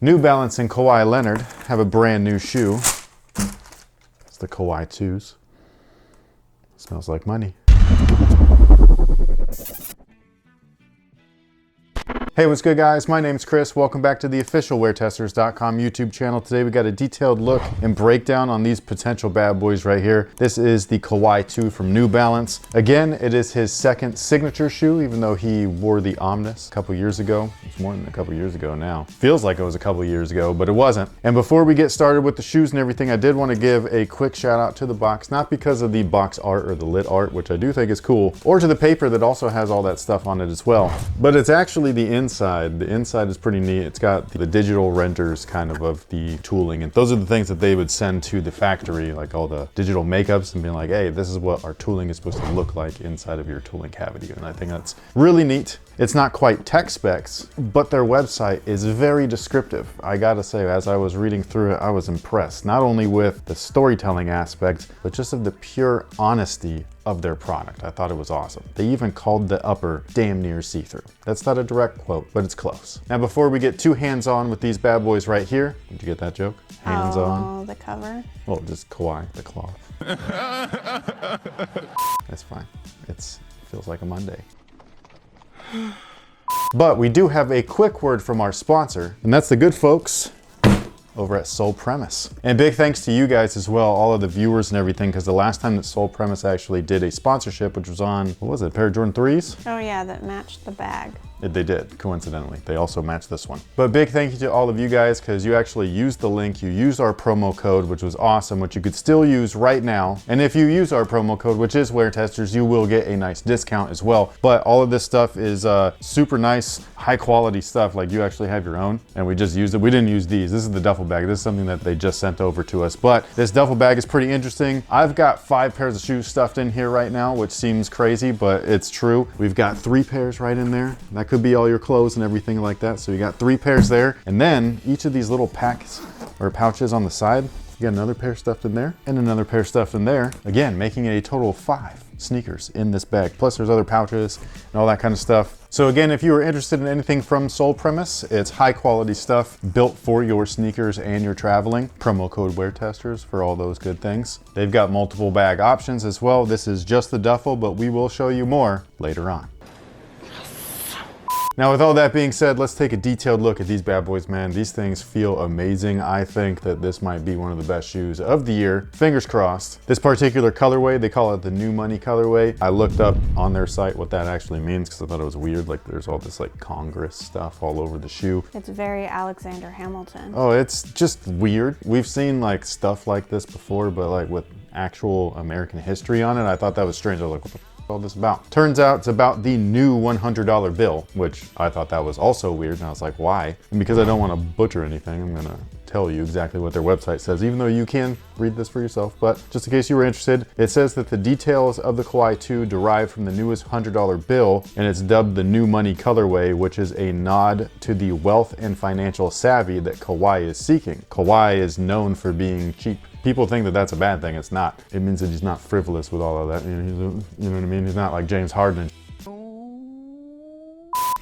New Balance and Kawhi Leonard have a brand new shoe. It's the Kawhi 2s. Smells like money. Hey, what's good guys? My name's Chris. Welcome back to the official WearTesters.com YouTube channel. Today we got a detailed look and breakdown on these potential bad boys right here. This is the Kawhi 2 from New Balance. Again, it is his second signature shoe, even though he wore the Omnis a couple years ago. It's more than a couple years ago now. Feels like it was a couple years ago, but it wasn't. And before we get started with the shoes and everything, I did want to give a quick shout out to the box, not because of the box art or the lit art, which I do think is cool, or to the paper that also has all that stuff on it as well. But it's actually the inside. The inside is pretty neat. It's got the digital renders kind of the tooling, and those are the things that they would send to the factory, like all the digital makeups, and being like, hey, this is what our tooling is supposed to look like inside of your tooling cavity. And I think that's really neat. It's not quite tech specs, but their website is very descriptive. I gotta say, as I was reading through it, I was impressed, not only with the storytelling aspect, but just of the pure honesty of their product. I thought it was awesome. They even called the upper damn near see-through. That's not a direct quote, but it's close. Now, before we get too hands-on with these bad boys right here, did you get that joke? Hands-on. Oh, the cover? Well, just Kawhi, the cloth. That's fine. It feels like a Monday. But we do have a quick word from our sponsor, and that's the good folks over at Sole Premise. And big thanks to you guys as well, all of the viewers and everything, because the last time that Sole Premise actually did a sponsorship, which was on, what was it, a pair of Jordan 3s? Oh yeah, that matched the bag. They did, coincidentally. They also matched this one. But big thank you to all of you guys, because you actually used the link, you used our promo code, which was awesome, which you could still use right now. And if you use our promo code, which is WearTesters, you will get a nice discount as well. But all of this stuff is super nice, high quality stuff, like you actually have your own, and we just used it. We didn't use these. This is the duffel bag. This is something that they just sent over to us. But this duffel bag is pretty interesting. I've got 5 pairs of shoes stuffed in here right now, which seems crazy, but it's true. We've got 3 pairs right in there. That could be all your clothes and everything like that. So you got 3 pairs there. And then each of these little packs or pouches on the side, you got another pair stuffed in there and another pair stuffed in there. Again, making it a total of 5 sneakers in this bag. Plus there's other pouches and all that kind of stuff. So again, if you are interested in anything from Sole Premise, it's high quality stuff built for your sneakers and your traveling. Promo code WearTesters for all those good things. They've got multiple bag options as well. This is just the duffel, but we will show you more later on. Now, with all that being said, let's take a detailed look at these bad boys, man. These things feel amazing. I think that this might be one of the best shoes of the year. Fingers crossed. This particular colorway, they call it the New Money colorway. I looked up on their site what that actually means because I thought it was weird. Like there's all this like Congress stuff all over the shoe. It's very Alexander Hamilton. Oh, it's just weird. We've seen like stuff like this before, but like with actual American history on it. I thought that was strange. I was like, what the all this about? Turns out it's about the new $100 bill, which I thought that was also weird, and I was like, why? And because I don't want to butcher anything, I'm gonna tell you exactly what their website says, even though you can read this for yourself. But just in case you were interested, it says that the details of the Kawhi 2 derive from the newest $100 bill, and it's dubbed the New Money colorway, which is a nod to the wealth and financial savvy that Kawhi is seeking. Kawhi is known for being cheap. People think that that's a bad thing. It's not. It means that he's not frivolous with all of that. You know what I mean? He's not like James Harden.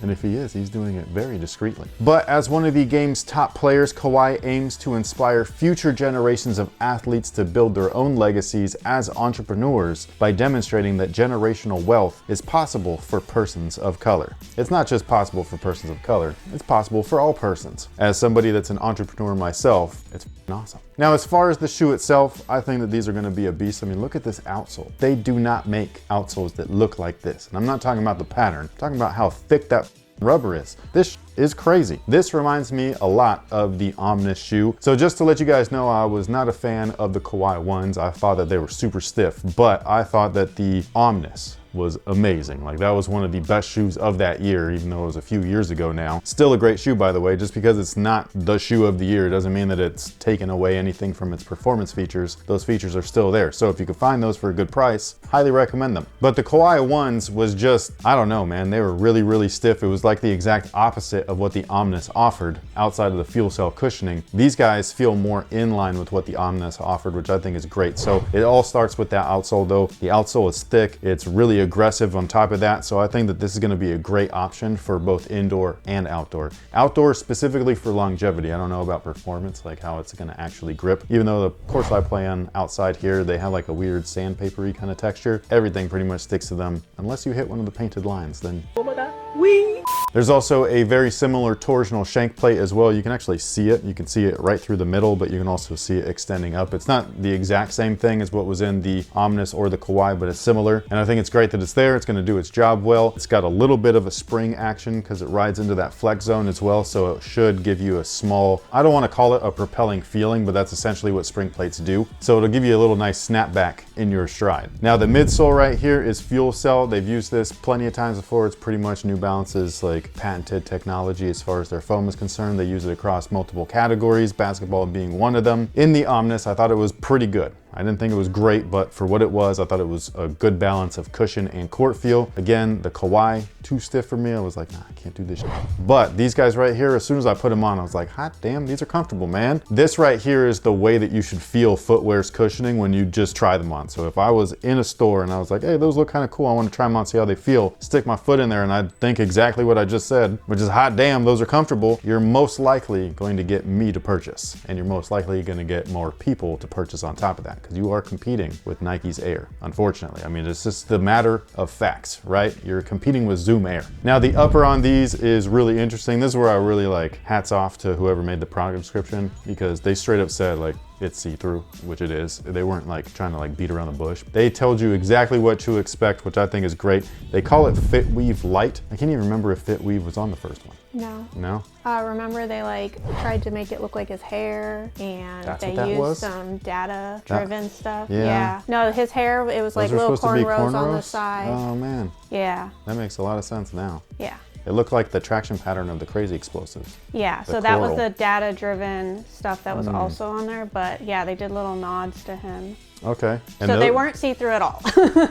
And if he is, he's doing it very discreetly. But as one of the game's top players, Kawhi aims to inspire future generations of athletes to build their own legacies as entrepreneurs by demonstrating that generational wealth is possible for persons of color. It's not just possible for persons of color, it's possible for all persons. As somebody that's an entrepreneur myself, it's awesome. Now, as far as the shoe itself, I think that these are gonna be a beast. I mean, look at this outsole. They do not make outsoles that look like this. And I'm not talking about the pattern, I'm talking about how thick that rubber is. This is crazy. This reminds me a lot of the Omnis shoe. So just to let you guys know, I was not a fan of the Kawhi ones. I thought that they were super stiff, but I thought that the Omnis was amazing. Like that was one of the best shoes of that year, even though it was a few years ago now. Still a great shoe, by the way. Just because it's not the shoe of the year doesn't mean that it's taken away anything from its performance features. Those features are still there. So if you could find those for a good price, highly recommend them. But the Kawhi ones was just, I don't know, man. They were really, really stiff. It was like the exact opposite of what the Omnis offered outside of the fuel cell cushioning. These guys feel more in line with what the Omnis offered, which I think is great. So it all starts with that outsole though. The outsole is thick. It's really a aggressive on top of that. So I think that this is going to be a great option for both indoor and outdoor. Outdoor specifically for longevity. I don't know about performance, like how it's going to actually grip. Even though the course I play on outside here, they have like a weird sandpapery kind of texture. Everything pretty much sticks to them unless you hit one of the painted lines, then oh my god, wee! There's also a very similar torsional shank plate as well. You can actually see it. You can see it right through the middle, but you can also see it extending up. It's not the exact same thing as what was in the Omnis or the Kawhi, but it's similar. And I think it's great that it's there. It's going to do its job well. It's got a little bit of a spring action because it rides into that flex zone as well. So it should give you a small, I don't want to call it a propelling feeling, but that's essentially what spring plates do. So it'll give you a little nice snapback in your stride. Now the midsole right here is fuel cell. They've used this plenty of times before. It's pretty much New Balance's like patented technology as far as their foam is concerned. They use it across multiple categories, basketball being one of them. In the Omnis, I thought it was pretty good. I didn't think it was great, but for what it was, I thought it was a good balance of cushion and court feel. Again, the Kawhi, too stiff for me. I was like, nah, I can't do this shit. But these guys right here, as soon as I put them on, I was like, hot damn, these are comfortable, man. This right here is the way that you should feel footwear's cushioning when you just try them on. So if I was in a store and I was like, hey, those look kind of cool, I want to try them on, see how they feel, stick my foot in there and I'd think exactly what I just said, which is hot damn, those are comfortable. You're most likely going to get me to purchase, and you're most likely going to get more people to purchase on top of that, because you are competing with Nike's Air, unfortunately. I mean, it's just the matter of facts, right? You're competing with Zoom Air. Now the upper on these is really interesting. This is where I really like hats off to whoever made the product description, because they straight up said like, it's see-through, which it is. They weren't like trying to like beat around the bush. They told you exactly what to expect, which I think is great. They call it Fit Weave Light. I can't even remember if Fit Weave was on the first one. No. No? Remember they like tried to make it look like his hair, and That's they what that used was? some data-driven stuff. Yeah. No, his hair, it was Those like are little supposed to be cornrows on the cornrows? side. Oh man, Yeah. that makes a lot of sense now. Yeah. It looked like the traction pattern of the Crazy Explosives. Yeah, The so that was coral. the data-driven stuff that was also on there, but yeah, they did little nods to him. Okay. And So they weren't see-through at all.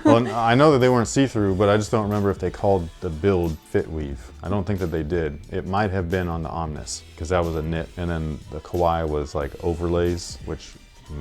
Well, I know that they weren't see-through, but I just don't remember if they called the build Fit Weave. I don't think that they did. It might have been on the Omnis, because that was a knit, and then the Kawhi was like overlays, which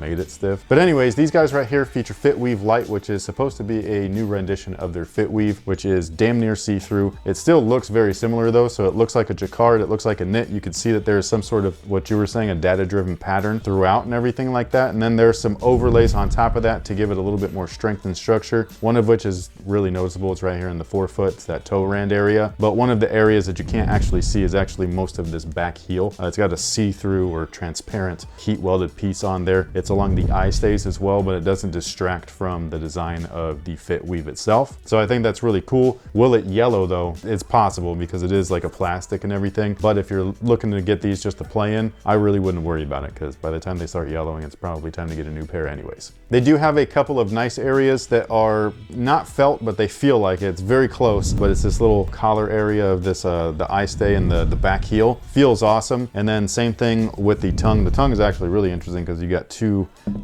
made it stiff. But anyways, these guys right here feature Fit Weave Light, which is supposed to be a new rendition of their Fit Weave, which is damn near see-through. It still looks very similar though, so it looks like a jacquard, it looks like a knit. You can see that there's some sort of, what you were saying, a data-driven pattern throughout and everything like that. And then there's some overlays on top of that to give it a little bit more strength and structure. One of which is really noticeable. It's right here in the forefoot. It's that toe rand area. But one of the areas that you can't actually see is actually most of this back heel. It's got a see-through or transparent heat welded piece on there. It's along the eye stays as well, but it doesn't distract from the design of the Fit Weave itself. So I think that's really cool. Will it yellow though? It's possible, because it is like a plastic and everything. But if you're looking to get these just to play in, I really wouldn't worry about it, because by the time they start yellowing, it's probably time to get a new pair anyways. They do have a couple of nice areas that are not felt, but they feel like it. It's very close, but it's this little collar area of this, the eye stay and the back heel. Feels awesome. And then same thing with the tongue. The tongue is actually really interesting because you got two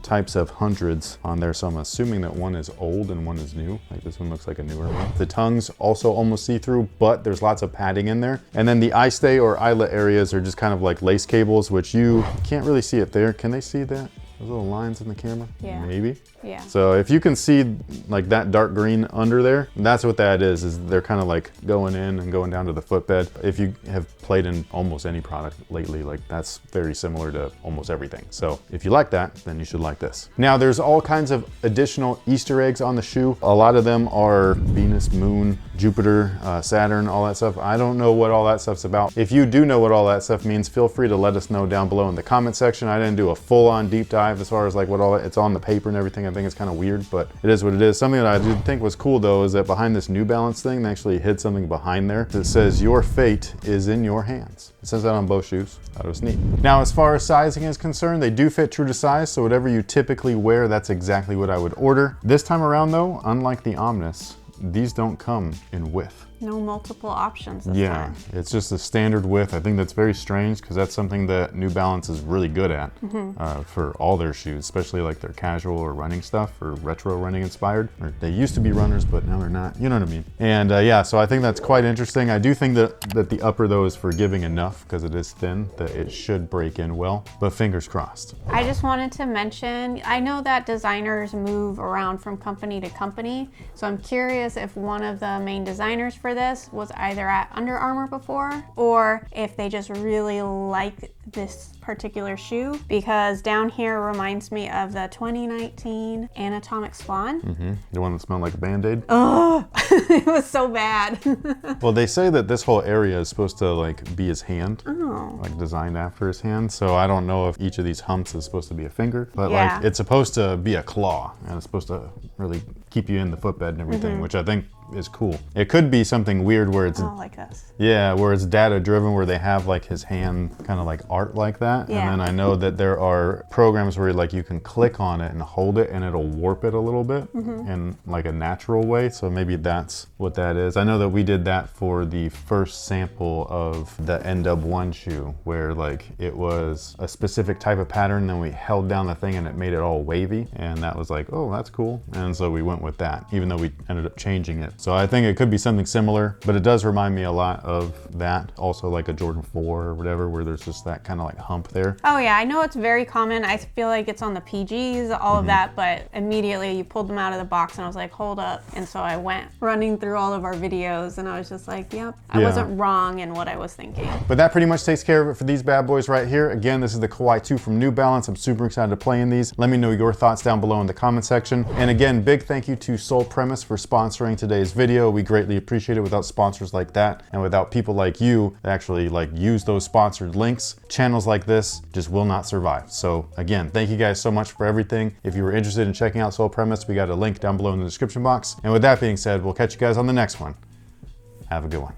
types of hundreds on there, so I'm assuming that one is old and one is new. Like this one looks like a newer one. The tongue's also almost see-through, but there's lots of padding in there. And then the eye stay or eyelet areas are just kind of like lace cables, which you can't really see it there. Can they see that? Those little lines in the camera? Yeah. Maybe. Yeah. So if you can see like that dark green under there, that's what that is they're kind of like going in and going down to the footbed. If you have played in almost any product lately, like that's very similar to almost everything. So if you like that, then you should like this. Now there's all kinds of additional Easter eggs on the shoe. A lot of them are Venus, Moon, Jupiter, Saturn, all that stuff. I don't know what all that stuff's about. If you do know what all that stuff means, feel free to let us know down below in the comment section. I didn't do a full-on deep dive as far as like what all it's on the paper and everything. I think it's kind of weird, but it is what it is. Something that I did think was cool though is that behind this New Balance thing, they actually hid something behind there that says your fate is in your hands. It says that on both shoes. Thought it was neat. Now, as far as sizing is concerned, they do fit true to size, so whatever you typically wear, that's exactly what I would order. This time around though, unlike the Omnis, these don't come in width. No multiple options this Yeah, time. it's just a standard width. I think that's very strange because that's something that New Balance is really good at for all their shoes, especially like their casual or running stuff or retro running inspired. Or they used to be runners, but now they're not. You know what I mean? And yeah, so I think that's quite interesting. I do think that the upper though is forgiving enough because it is thin that it should break in well, but fingers crossed. I just wanted to mention, I know that designers move around from company to company, so I'm curious if one of the main designers for this was either at Under Armour before, or if they just really like this particular shoe, because down here reminds me of the 2019 Anatomic Spawn. The one that smelled like a Band-Aid? Oh, it was so bad. Well, they say that this whole area is supposed to like be his hand, Oh. like designed after his hand. So I don't know if each of these humps is supposed to be a finger, but Yeah. like it's supposed to be a claw and it's supposed to really keep you in the footbed and everything, which I think is cool. It could be something weird where it's, Oh, like this. yeah, where it's data driven, where they have like his hand kind of like art like that. Yeah. And then I know that there are programs where like you can click on it and hold it and it'll warp it a little bit in like a natural way. So maybe that's what that is. I know that we did that for the first sample of the NW1 shoe, where like it was a specific type of pattern, then we held down the thing and it made it all wavy. And that was like, oh, that's cool. And so we went with that, even though we ended up changing it. So I think it could be something similar, but it does remind me a lot of that. Also like a Jordan 4 or whatever, where there's just that kind of like hump there. Oh yeah, I know it's very common. I feel like it's on the PGs, all of that, but immediately you pulled them out of the box and I was like, hold up. And so I went running through all of our videos and I was just like, yep, I Yeah. wasn't wrong in what I was thinking. But that pretty much takes care of it for these bad boys right here. Again, this is the Kawhi 2 from New Balance. I'm super excited to play in these. Let me know your thoughts down below in the comment section. And again, big thank you to Sole Premise for sponsoring today's video. We greatly appreciate it. Without sponsors like that and without people like you that actually like use those sponsored links, channels like this just will not survive. So again, thank you guys so much for everything. If you were interested in checking out Sole Premise, we got a link down below in the description box. And with that being said, we'll catch you guys on the next one. Have a good one.